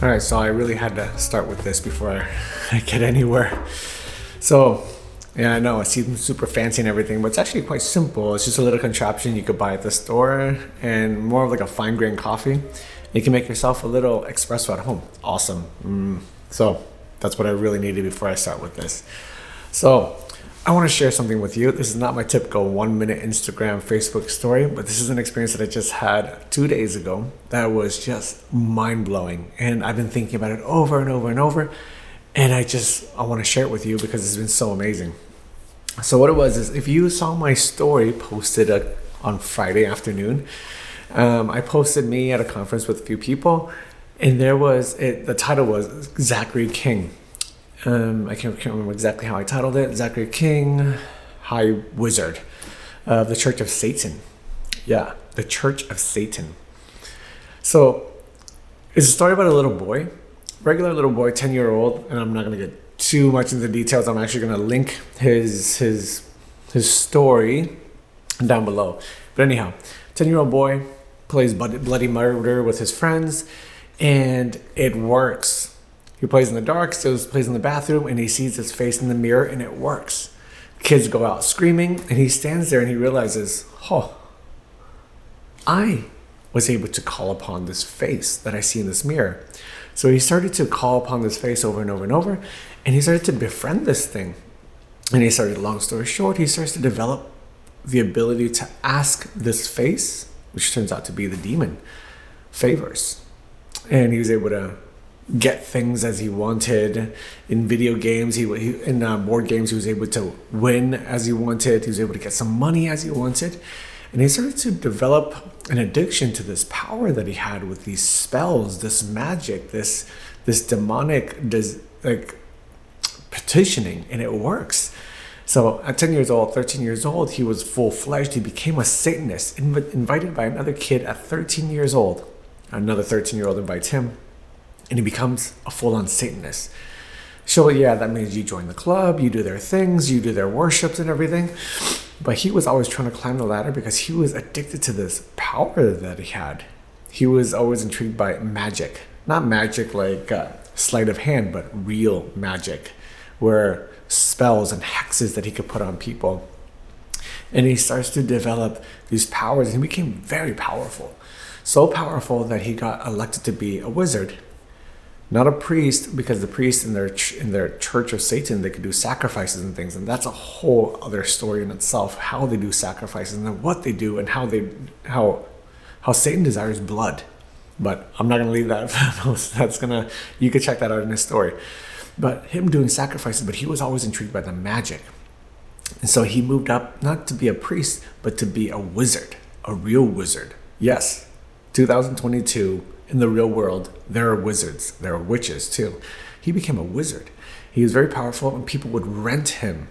All right, so I really had to start with this before I get anywhere. So, yeah, I know it seems super fancy and everything, but it's actually quite simple. It's just a little contraption you could buy at the store and more of like a fine grain coffee. You can make yourself a little espresso at home. Awesome. So that's what I really needed before I start with this. So I want to share something with you. This is not my typical 1 minute Instagram, Facebook story, but this is an experience that I just had 2 days ago that was just mind blowing. And I've been thinking about it over and over and over. And I want to share it with you because it's been so amazing. So what it was is, if you saw my story posted on Friday afternoon, I posted me at a conference with a few people, and the title was Zachary King. I can't remember exactly how I titled it. Zachary King, High Wizard of the Church of Satan. Yeah, the Church of Satan. So it's a story about a little boy, regular little boy, 10-year-old, and I'm not going to get too much into the details. I'm actually going to link his story down below. But anyhow, 10-year-old boy plays bloody murder with his friends, and it works. He plays in the dark, so he plays in the bathroom, and he sees his face in the mirror, and it works. Kids go out screaming, and he stands there and he realizes, I was able to call upon this face that I see in this mirror. So he started to call upon this face over and over and over, and he started to befriend this thing. And he started, long story short, he starts to develop the ability to ask this face, which turns out to be the demon, favors. And he was able to get things as he wanted. In video games, in board games, he was able to win as he wanted. He was able to get some money as he wanted. And he started to develop an addiction to this power that he had with these spells, this magic, this demonic petitioning, and it works. So at 10 years old, 13 years old, he was full-fledged. He became a Satanist, invited by another kid at 13 years old. Another 13-year-old invites him, and he becomes a full-on Satanist. So yeah, that means you join the club, you do their things, you do their worships and everything. But he was always trying to climb the ladder because he was addicted to this power that he had. He was always intrigued by magic. Not magic like sleight of hand, but real magic, where spells and hexes that he could put on people. And he starts to develop these powers, and he became very powerful. So powerful that he got elected to be a wizard. Not a priest, because the priests in their Church of Satan, they could do sacrifices and things, and that's a whole other story in itself, how they do sacrifices and what they do, and how Satan desires blood. But I'm not going to leave that. You could check that out in his story. But him doing sacrifices, but he was always intrigued by the magic. And so he moved up, not to be a priest, but to be a wizard, a real wizard. Yes, 2022, in the real world, there are wizards. There are witches too. He became a wizard. He was very powerful, and people would rent him.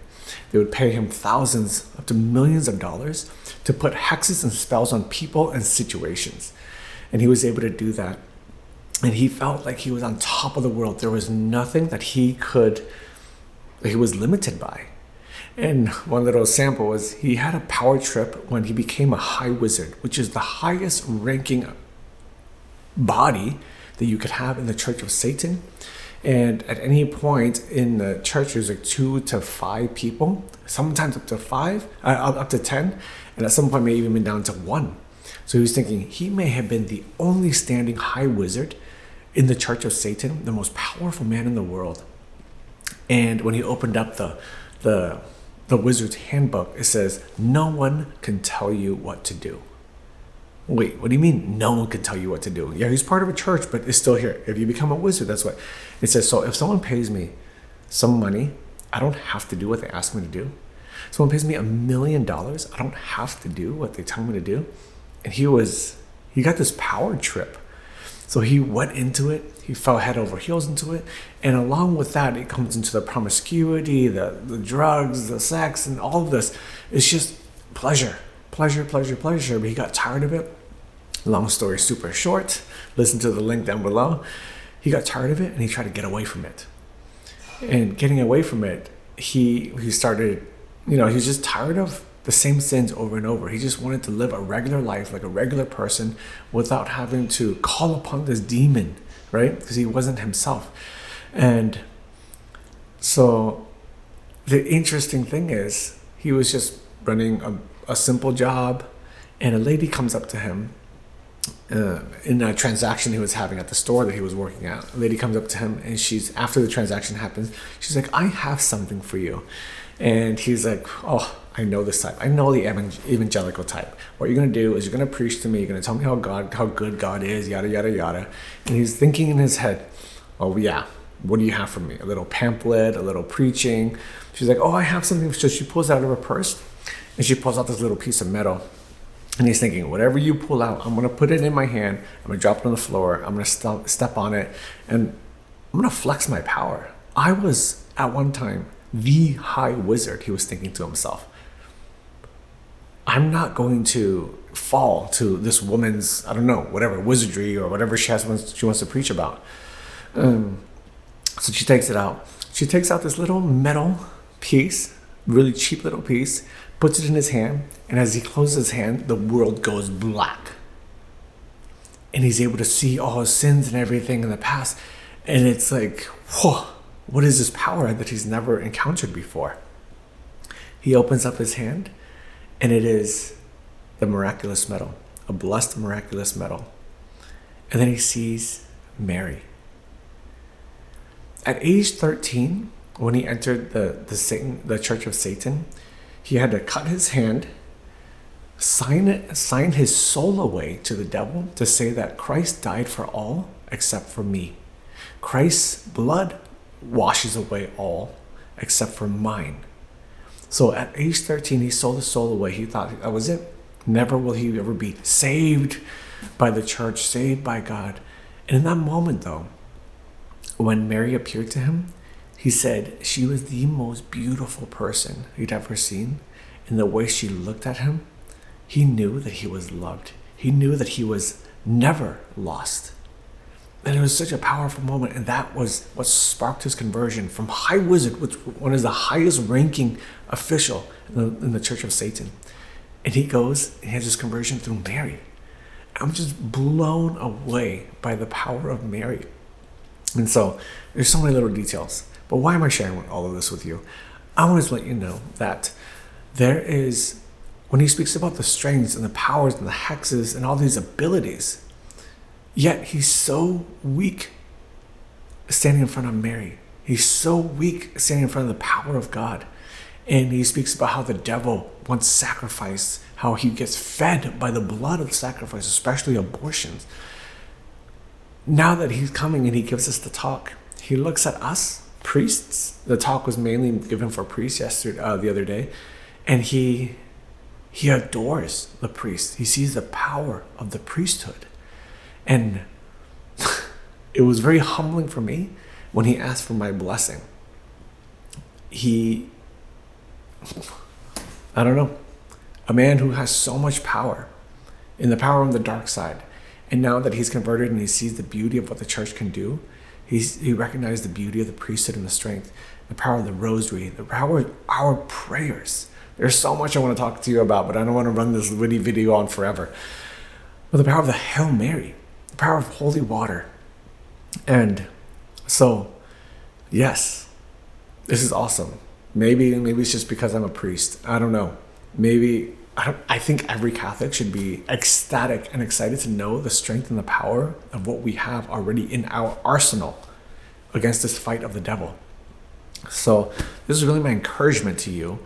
They would pay him thousands, up to millions of dollars to put hexes and spells on people and situations. And he was able to do that. And he felt like he was on top of the world. There was nothing that he was limited by. And one little sample was, he had a power trip when he became a high wizard, which is the highest ranking body that you could have in the Church of Satan. And at any point in the church, there's like 2 to 5 people, sometimes up to 10, and at some point may even been down to 1. So he was thinking he may have been the only standing high wizard in the Church of Satan, the most powerful man in the world. And when he opened up the Wizard's Handbook, it says, no one can tell you what to do. Wait, what do you mean no one can tell you what to do? Yeah, he's part of a church, but it's still here. If you become a wizard, that's what it says. So if someone pays me some money, I don't have to do what they ask me to do. Someone pays me $1 million, I don't have to do what they tell me to do. And he got this power trip. So he went into it, he fell head over heels into it, and along with that, it comes into the promiscuity, the drugs, the sex, and all of this. It's just pleasure. But he got tired of it. Long story super short, listen to the link down below. He got tired of it, and he tried to get away from it. And getting away from it, he started, he was just tired of the same sins over and over. He just wanted to live a regular life like a regular person without having to call upon this demon, right? Because he wasn't himself. And so the interesting thing is, he was just running a simple job, and a lady comes up to him in a transaction he was having at the store that he was working at. A lady comes up to him, and after the transaction happens, she's like, I have something for you. And he's like, oh, I know this type. I know the evangelical type. What you're going to do is you're going to preach to me. You're going to tell me how good God is, yada, yada, yada. And he's thinking in his head, oh, yeah, what do you have for me? A little pamphlet, a little preaching. She's like, oh, I have something. So she pulls out of her purse, and she pulls out this little piece of metal. And he's thinking, whatever you pull out, I'm going to put it in my hand. I'm going to drop it on the floor. I'm going to step on it. And I'm going to flex my power. I was, at one time, the High Wizard, he was thinking to himself. I'm not going to fall to this woman's, I don't know, whatever, wizardry or whatever she wants to preach about. So she takes it out. She takes out this little metal piece, really cheap little piece, puts it in his hand, and as he closes his hand, the world goes black. And he's able to see all his sins and everything in the past. And it's like, whoa, what is this power that he's never encountered before? He opens up his hand, and it is the miraculous metal, a blessed miraculous metal. And then he sees Mary. At age 13, when he entered the Church of Satan, he had to cut his hand, sign his soul away to the devil to say that Christ died for all except for me. Christ's blood washes away all except for mine. So at age 13, he sold his soul away. He thought that was it. Never will he ever be saved by the church, saved by God. And in that moment, though, when Mary appeared to him, he said she was the most beautiful person he'd ever seen. And the way she looked at him, he knew that he was loved. He knew that he was never lost. And it was such a powerful moment. And that was what sparked his conversion from High Wizard, which one is the highest ranking official in the Church of Satan. And he goes and he has his conversion through Mary. I'm just blown away by the power of Mary. And so there's so many little details. But why am I sharing all of this with you? I want to let you know that there is, when he speaks about the strengths and the powers and the hexes and all these abilities, yet he's so weak standing in front of Mary. He's so weak standing in front of the power of God. And he speaks about how the devil wants sacrifice, how he gets fed by the blood of sacrifice, especially abortions. Now that he's coming and he gives us the talk, he looks at us, priests. The talk was mainly given for priests the other day. And he adores the priest. He sees the power of the priesthood. And it was very humbling for me when he asked for my blessing. I don't know, a man who has so much power, in the power on the dark side. And now that he's converted and he sees the beauty of what the church can do, he recognized the beauty of the priesthood and the strength, the power of the rosary, the power of our prayers. There's so much I want to talk to you about, but I don't want to run this witty video on forever. But the power of the Hail Mary, the power of holy water. And so, yes, this is awesome. Maybe it's just because I'm a priest. I don't know. I think every Catholic should be ecstatic and excited to know the strength and the power of what we have already in our arsenal against this fight of the devil. So this is really my encouragement to you.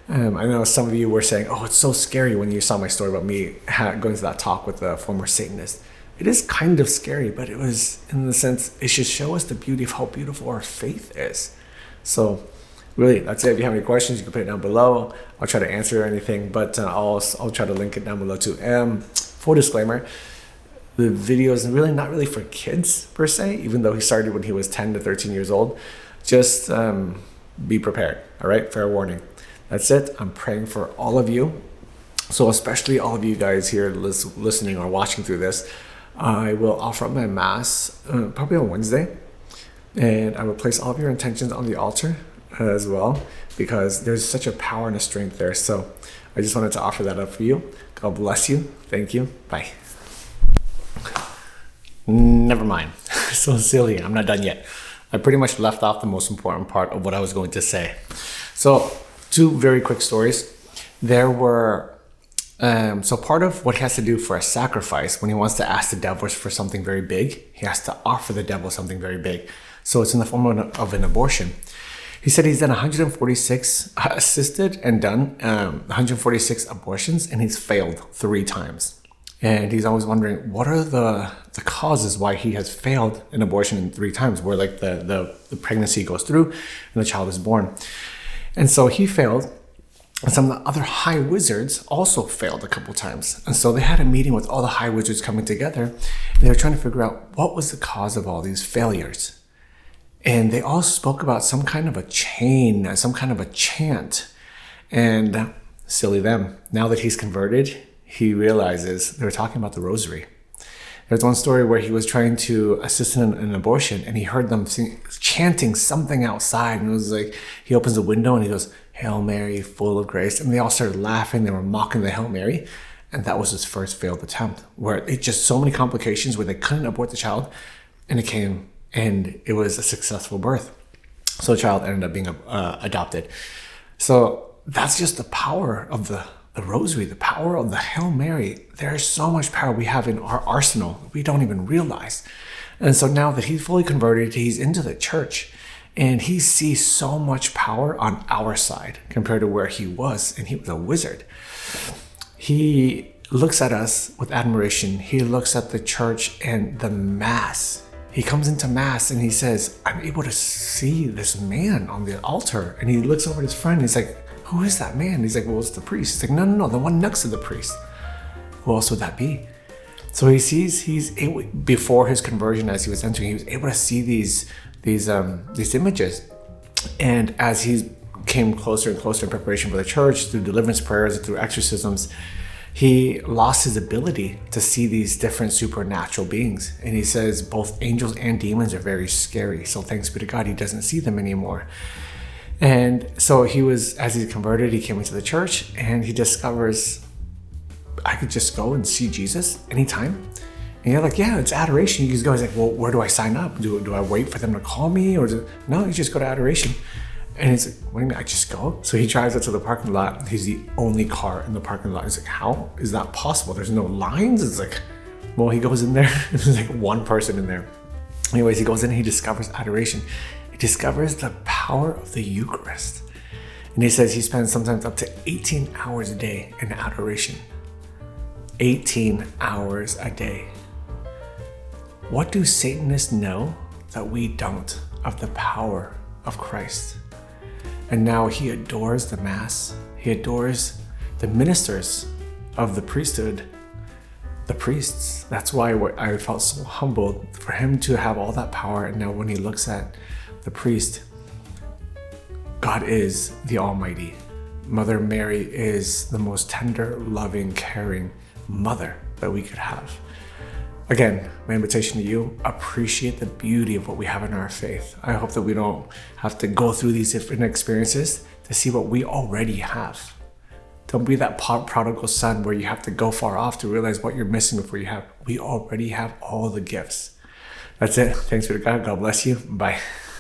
I know some of you were saying, oh, it's so scary when you saw my story about me going to that talk with a former Satanist. It is kind of scary, but it was, in the sense, it should show us the beauty of how beautiful our faith is. So really, that's it. If you have any questions, you can put it down below. I'll try to answer anything, but I'll try to link it down below too. Full disclaimer, the video is really not really for kids per se, even though he started when he was 10 to 13 years old. Just be prepared, all right? Fair warning. That's it. I'm praying for all of you. So especially all of you guys here listening or watching through this, I will offer up my mass probably on Wednesday. And I will place all of your intentions on the altar as well, because there's such a power and a strength there. So I just wanted to offer that up for you. God bless you. Thank you. Bye. Never mind. So silly. I'm not done yet. I pretty much left off the most important part of what I was going to say. So, two very quick stories. There were, so part of what he has to do for a sacrifice, when he wants to ask the devil for something very big, he has to offer the devil something very big. So it's in the form of an abortion. He said he's done 146 assisted and done 146 abortions, and he's failed 3 times. And he's always wondering, what are the causes why he has failed an abortion in 3 times, where like the pregnancy goes through and the child is born. And so he failed. And some of the other high wizards also failed a couple times. And so they had a meeting with all the high wizards coming together. And they were trying to figure out what was the cause of all these failures. And they all spoke about some kind of a chain, some kind of a chant. And silly them. Now that he's converted, he realizes they were talking about the rosary. There's one story where he was trying to assist in an abortion, and he heard them chanting something outside. And it was like, he opens the window and he goes, "Hail Mary, full of grace." And they all started laughing. They were mocking the Hail Mary. And that was his first failed attempt, where it just so many complications where they couldn't abort the child. And it was a successful birth. So the child ended up being adopted. So that's just the power of the rosary, the power of the Hail Mary. There's so much power we have in our arsenal we don't even realize. And so now that he's fully converted, he's into the church, and he sees so much power on our side compared to where he was, and he was a wizard. He looks at us with admiration. He looks at the church and the Mass. He comes into Mass and he says, "I'm able to see this man on the altar." And he looks over at his friend and he's like, "Who is that man?" He's like, "Well, it's the priest." He's like, No, the one next to the priest. Who else would that be? So he sees, he's able, before his conversion, as he was entering, he was able to see these images. And as he came closer and closer in preparation for the church, through deliverance prayers and through exorcisms, he lost his ability to see these different supernatural beings. And he says both angels and demons are very scary. So thanks be to God, he doesn't see them anymore. And so as he converted, he came into the church and he discovers, I could just go and see Jesus anytime. And you're like, yeah, it's adoration. You just go, he's like, well, where do I sign up? Do I wait for them to call me? No, you just go to adoration. And he's like, what do you mean, I just go? So he drives up to the parking lot. He's the only car in the parking lot. He's like, how is that possible? There's no lines? It's like, well, he goes in there. There's like one person in there. Anyways, he goes in and he discovers adoration. He discovers the power of the Eucharist. And he says he spends sometimes up to 18 hours a day in adoration. 18 hours a day. What do Satanists know that we don't of the power of Christ? And now he adores the Mass. He adores the ministers of the priesthood, the priests. That's why I felt so humbled for him to have all that power. And now when he looks at the priest, God is the Almighty. Mother Mary is the most tender, loving, caring mother that we could have. Again, my invitation to you, appreciate the beauty of what we have in our faith. I hope that we don't have to go through these different experiences to see what we already have. Don't be that prodigal son where you have to go far off to realize what you're missing before you have. We already have all the gifts. That's it. Thanks be to God. God bless you. Bye.